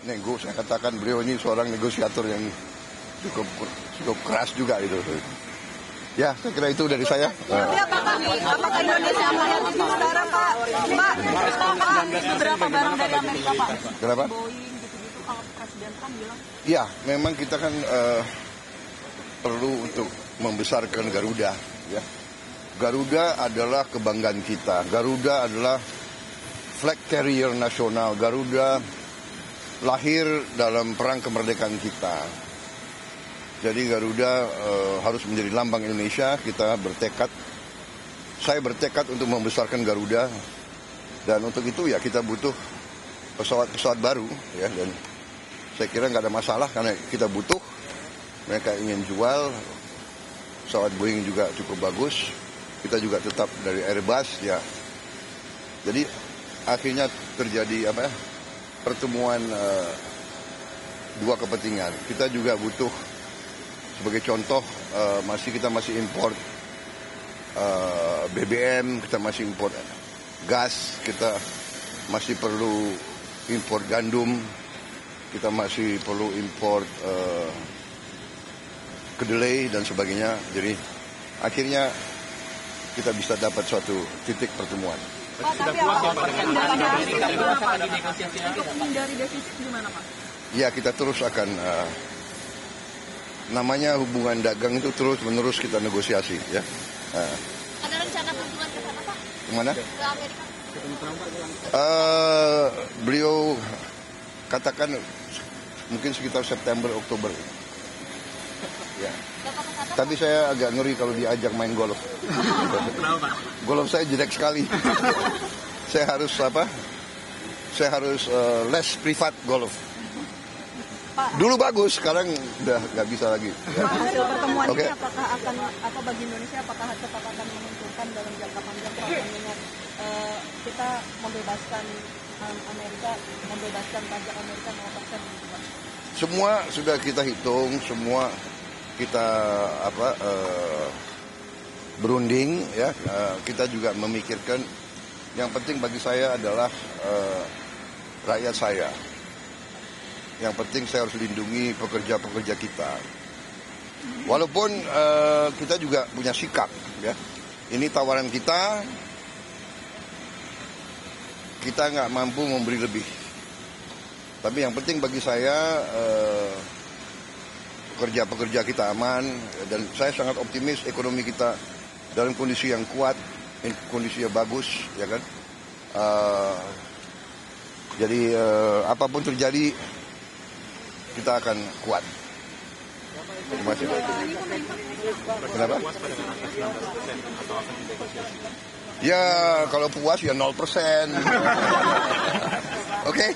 nego. Saya katakan beliau ini seorang negosiator yang cukup keras juga itu. Ya, saya kira itu dari saya. Tapi apakah Indonesia melihat itu saudara Pak? Beberapa barang dari Amerika Pak? Kenapa? Boeing gitu-gitu kalau Presiden Trump bilang. Ya, memang kita kan perlu untuk membesarkan Garuda. Ya. Garuda adalah kebanggaan kita. Garuda adalah flag carrier nasional. Garuda lahir dalam perang kemerdekaan kita. Jadi Garuda harus menjadi lambang Indonesia. Kita bertekad, saya bertekad untuk membesarkan Garuda, dan untuk itu ya kita butuh pesawat-pesawat baru, ya. Dan saya kira nggak ada masalah karena kita butuh. Mereka ingin jual pesawat Boeing juga cukup bagus. Kita juga tetap dari Airbus, ya. Jadi akhirnya terjadi pertemuan dua kepentingan. Kita juga butuh. Sebagai contoh, kita masih impor BBM, kita masih impor gas, kita masih perlu impor gandum, kita masih perlu impor kedelai dan sebagainya. Jadi akhirnya kita bisa dapat suatu titik pertemuan. Pak, tapi untuk menghindari defisit gimana Pak? Ya, kita terus akan namanya hubungan dagang itu terus-menerus kita negosiasi, ya. Ada rencana kunjungan ke sana, Pak? Kemana? Ke Amerika. Beliau katakan mungkin sekitar September, Oktober. Ya. Tapi saya agak ngeri kalau diajak main golf. Golf saya jelek sekali. Saya harus les privat golf. Dulu bagus, sekarang udah nggak bisa lagi. Ya. Hasil pertemuan ini apakah bagi Indonesia apakah tetap akan menentukan dalam jangka panjang dengan kita membebaskan Amerika, membebaskan pajak Amerika 0% gitu Pak? Semua sudah kita hitung, semua kita berunding, ya. Kita juga memikirkan yang penting bagi saya adalah rakyat saya. Yang penting saya harus lindungi pekerja-pekerja kita. Walaupun kita juga punya sikap, ya. Ini tawaran kita nggak mampu memberi lebih. Tapi yang penting bagi saya pekerja-pekerja kita aman, dan saya sangat optimis ekonomi kita dalam kondisi yang kuat, kondisi yang bagus, ya kan. Jadi apapun terjadi, kita akan kuat. Terima kasih. Kenapa? Ya, kalau puas ya 0%. Oke.